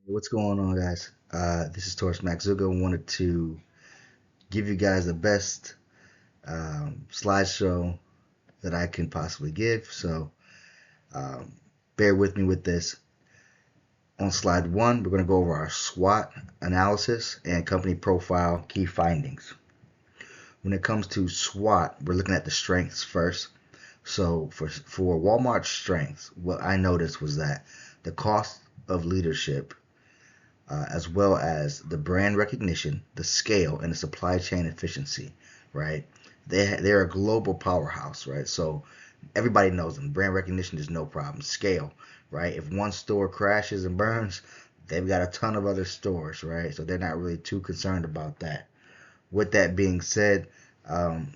What's going on, guys? This is Taurus Zuga. Wanted to give you guys the best slideshow that I can possibly give. So um, bear with me with this. On slide one, we're going to go over our SWOT analysis and company profile key findings. When it comes to SWOT, we're looking at the strengths first. So for Walmart's strengths, what I noticed was that the cost of leadership as well as the brand recognition, the scale, and the supply chain efficiency, right? They're a global powerhouse, right? So everybody knows them. Brand recognition is no problem. Scale, right? If one store crashes and burns, they've got a ton of other stores, right? So they're not really too concerned about that. With that being said, um,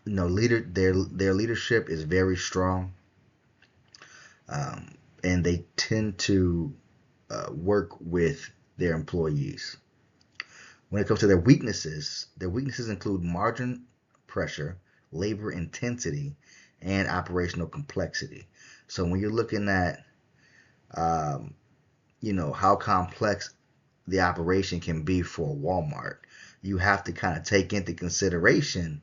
their leadership is very strong, um, and they tend to work with their employees. When it comes to their weaknesses include margin pressure, labor intensity, and operational complexity. So when you're looking at, um, how complex the operation can be for Walmart, you have to kind of take into consideration,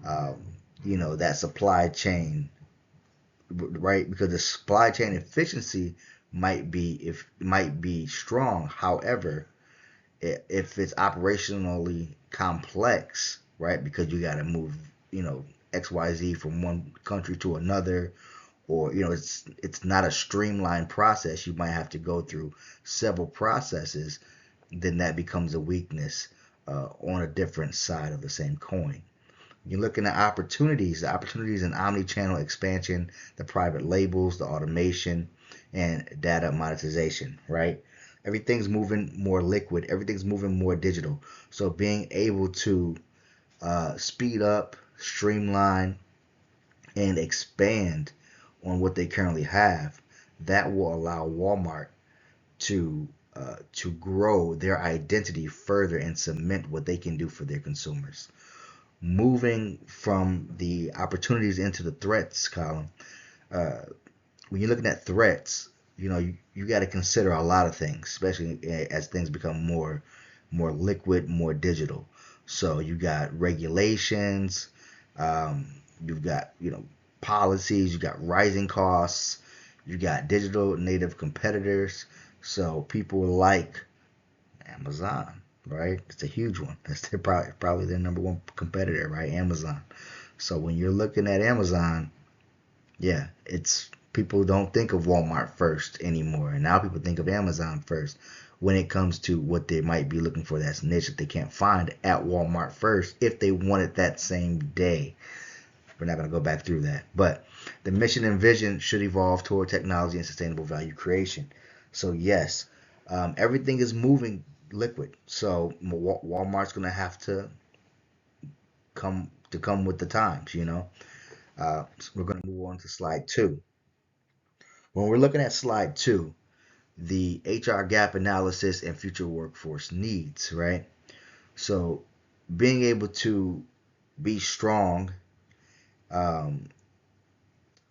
um, that supply chain, right? Because the supply chain efficiency might be strong. However, if it's operationally complex, right? Because you got to move, XYZ from one country to another, or it's not a streamlined process. You might have to go through several processes. Then that becomes a weakness on a different side of the same coin. You're looking at opportunities, the opportunities in omni-channel expansion, the private labels, the automation, and data monetization, right? Everything's moving more liquid, everything's moving more digital. So being able to speed up, streamline, and expand on what they currently have, that will allow Walmart to grow their identity further and cement what they can do for their consumers. Moving from the opportunities into the threats column, uh, when you're looking at threats, you got to consider a lot of things, especially as things become more liquid, more digital. So you got regulations, um, you've got policies, you got rising costs, you got digital native competitors. So people like Amazon, right? It's a huge one. That's probably their number one competitor, right? Amazon. So when you're looking at Amazon, yeah, it's people don't think of Walmart first anymore, and now people think of Amazon first when it comes to what they might be looking for that's niche that they can't find at Walmart first if they want it that same day. We're not going to go back through that, but the mission and vision should evolve toward technology and sustainable value creation. So yes, everything is moving liquid. So Walmart's going to have to come with the times. So we're going to move on to slide two. When we're looking at slide two, the HR gap analysis and future workforce needs, right? So being able to be strong um,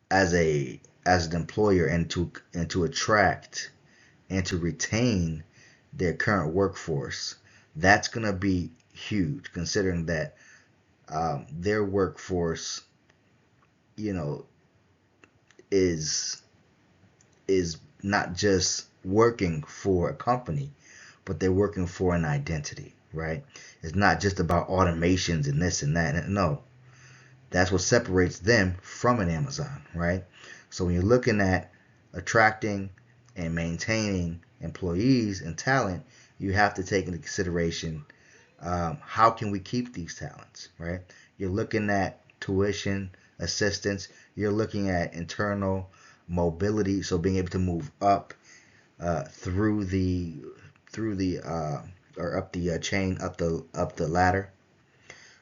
as an employer and to attract and to retain their current workforce, that's going to be huge considering that their workforce, you know, is is not just working for a company, but they're working for an identity, right? It's not just about automations and this and that. No, that's what separates them from an Amazon, right? So when you're looking at attracting and maintaining employees and talent, you have to take into consideration how can we keep these talents, right? You're looking at tuition assistance. You're looking at internal mobility, so being able to move up through the or up the chain, up the ladder,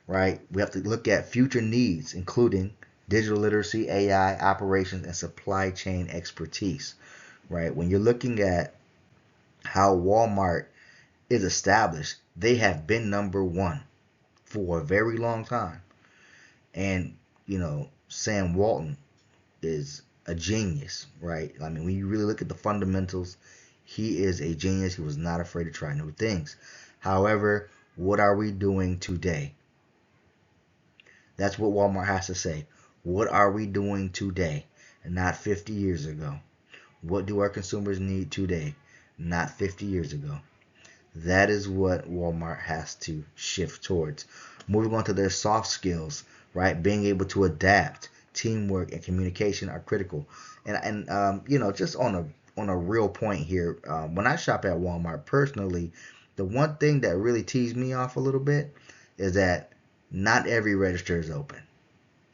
right? We have to look at future needs, including digital literacy, AI, operations, and supply chain expertise, right? When you're looking at how Walmart is established, they have been number one for a very long time. And, Sam Walton is a genius, right? I mean, when you really look at the fundamentals, He is a genius. He was not afraid to try new things. However, what are we doing today? That's what Walmart has to say. What are we doing today? And not 50 years ago. What do our consumers need today? Not 50 years ago. That is what Walmart has to shift towards. Moving on to their soft skills, right? Being able to adapt, teamwork, and communication are critical. And just on a real point here, when I shop at Walmart personally, the one thing that really teased me off a little bit is that not every register is open.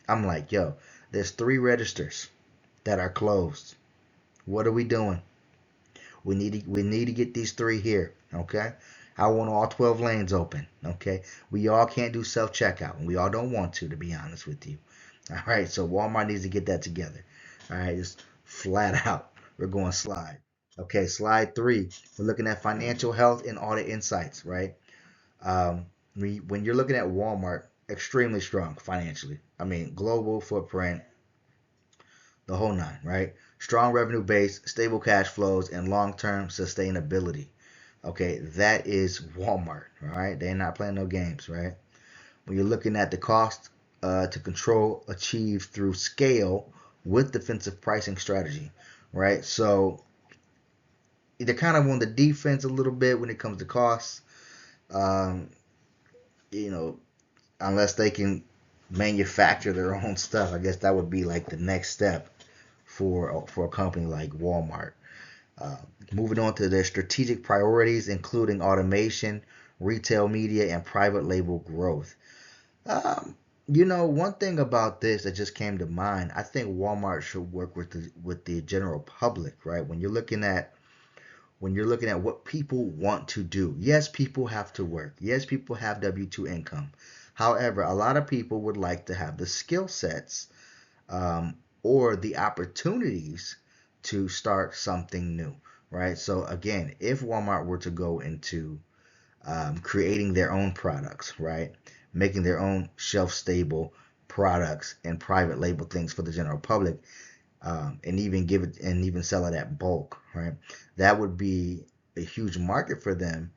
I'm like, yo, there's 3 registers that are closed. What are we doing? We need to get these 3 here, okay? I want all 12 lanes open, okay? We all can't do self checkout, and we all don't want to be honest with you. All right, so Walmart needs to get that together. All right, just flat out, we're going slide. Okay, slide 3. We're looking at financial health and audit insights, right? Um, when you're looking at Walmart, extremely strong financially. I mean, global footprint, the whole nine, right? Strong revenue base, stable cash flows, and long-term sustainability. Okay, that is Walmart, all right? They're not playing no games, right? When you're looking at the cost to control achieved through scale with defensive pricing strategy, right? So they're kind of on the defense a little bit when it comes to costs. Um, you know, unless they can manufacture their own stuff, I guess that would be like the next step for a company like Walmart. Uh, Moving on to their strategic priorities, including automation, retail media, and private label growth. Um, one thing about this that just came to mind, I think Walmart should work with the general public, right? When you're looking at what people want to do. Yes, people have to work. Yes, people have W-2 income. However, a lot of people would like to have the skill sets um, or the opportunities to start something new, right? So again, if Walmart were to go into creating their own products, right, making their own shelf-stable products and private label things for the general public, and even give it and even sell it at bulk, right? That would be a huge market for them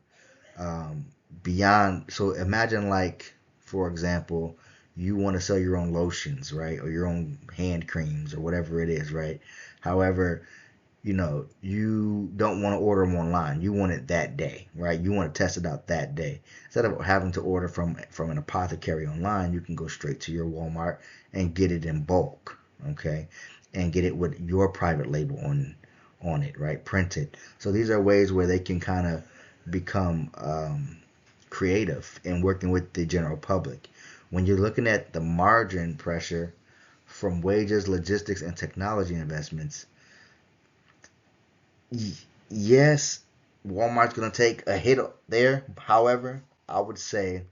um, beyond. So imagine, like, for example, you want to sell your own lotions, right, or your own hand creams or whatever it is, right? However, you don't want to order them online. You want it that day, right? You want to test it out that day. Instead of having to order from an apothecary online, you can go straight to your Walmart and get it in bulk, okay? And get it with your private label on it, right? Printed. So these are ways where they can kind of become creative in working with the general public. When you're looking at the margin pressure from wages, logistics, and technology investments, yes, Walmart's going to take a hit there. However, I would say,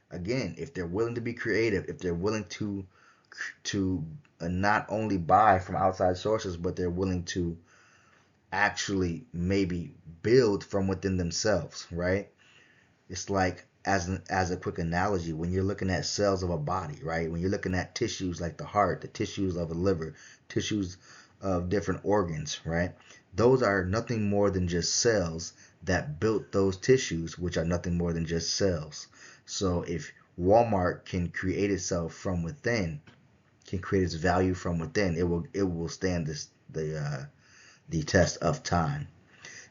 again, if they're willing to be creative, if they're willing to not only buy from outside sources, but they're willing to actually maybe build from within themselves, right? It's like, as a quick analogy, when you're looking at cells of a body, right? When you're looking at tissues like the heart, the tissues of the liver, tissues of different organs, right? Those are nothing more than just cells that built those tissues, which are nothing more than just cells. So if Walmart can create itself from within, can create its value from within, it will stand the test of time.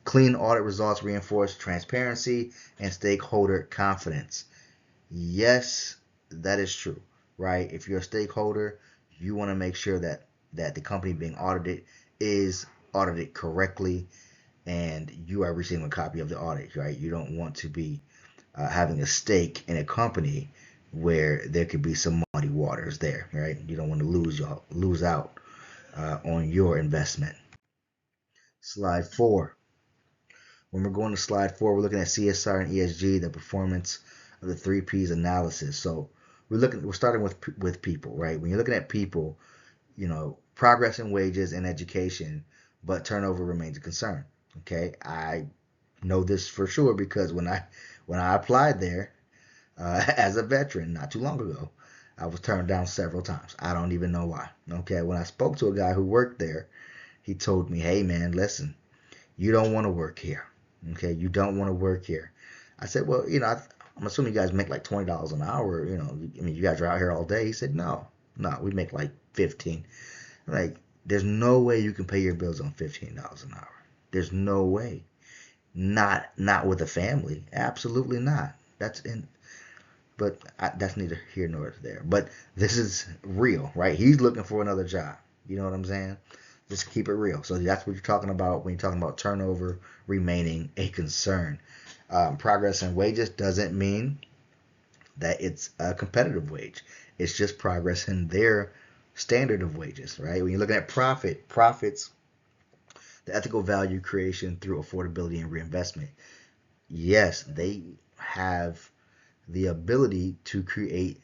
Clean audit results reinforce transparency and stakeholder confidence. Yes, that is true, right? If you're a stakeholder, you want to make sure that the company being audited is audited correctly and you are receiving a copy of the audit, right? You don't want to be having a stake in a company where there could be some muddy waters there, right? You don't want to lose out on your investment. Slide 4. When we're going to slide 4, we're looking at CSR and ESG, the performance of the 3Ps analysis. So we're starting with people, right? When you're looking at people, progress in wages and education, but turnover remains a concern. Okay, I know this for sure because when I applied there as a veteran not too long ago, I was turned down several times. I don't even know why. Okay, when I spoke to a guy who worked there, he told me, "Hey man, listen, You don't want to work here. Okay, you don't want to work here. I said, well, I'm assuming you guys make like $20 an hour. I mean, you guys are out here all day. He said, no, no, we make like 15. Like, there's no way you can pay your bills on $15 an hour. There's no way. Not with a family. Absolutely not. That's neither here nor there. But this is real, right? He's looking for another job. You know what I'm saying? Just keep it real. So that's what you're talking about when you're talking about turnover remaining a concern. Progress in wages doesn't mean that it's a competitive wage. It's just progress in their standard of wages, right? When you're looking at profits, the ethical value creation through affordability and reinvestment. Yes, they have the ability to create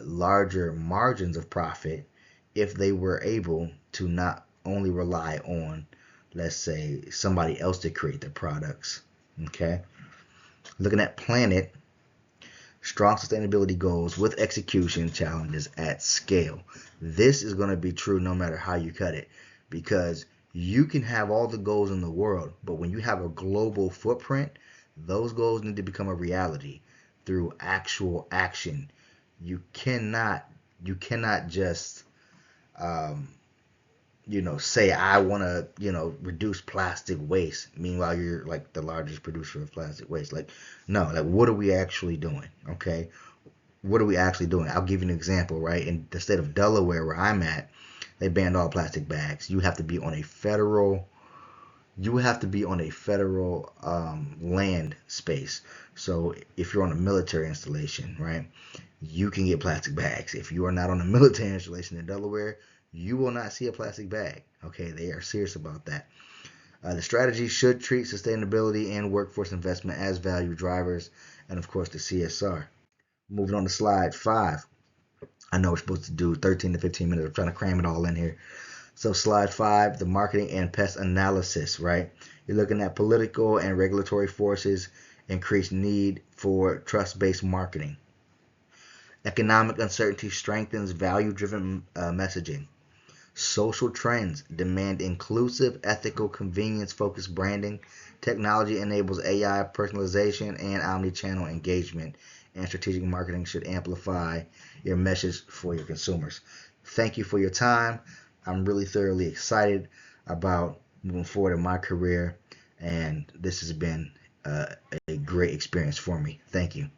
larger margins of profit if they were able to not only rely on, let's say, somebody else to create their products. Okay. Looking at planet, strong sustainability goals with execution challenges at scale. This is going to be true no matter how you cut it, because you can have all the goals in the world, but when you have a global footprint, those goals need to become a reality through actual action. You cannot just um, say I want to, reduce plastic waste. Meanwhile, you're like the largest producer of plastic waste. Like, no, like what are we actually doing? Okay, what are we actually doing? I'll give you an example, right? In the state of Delaware, where I'm at, they banned all plastic bags. You have to be on a federal land space. So if you're on a military installation, right, you can get plastic bags. If you are not on a military installation in Delaware, you will not see a plastic bag. Okay, they are serious about that. The strategy should treat sustainability and workforce investment as value drivers, and of course the CSR. Moving on to slide 5. I know we're supposed to do 13 to 15 minutes. I'm trying to cram it all in here. So slide 5, the marketing and pest analysis, right? You're looking at political and regulatory forces, increased need for trust-based marketing. Economic uncertainty strengthens value-driven messaging. Social trends demand inclusive, ethical, convenience-focused branding. Technology enables AI personalization and omni-channel engagement, and strategic marketing should amplify your message for your consumers. Thank you for your time. I'm really thoroughly excited about moving forward in my career, and this has been a great experience for me. Thank you.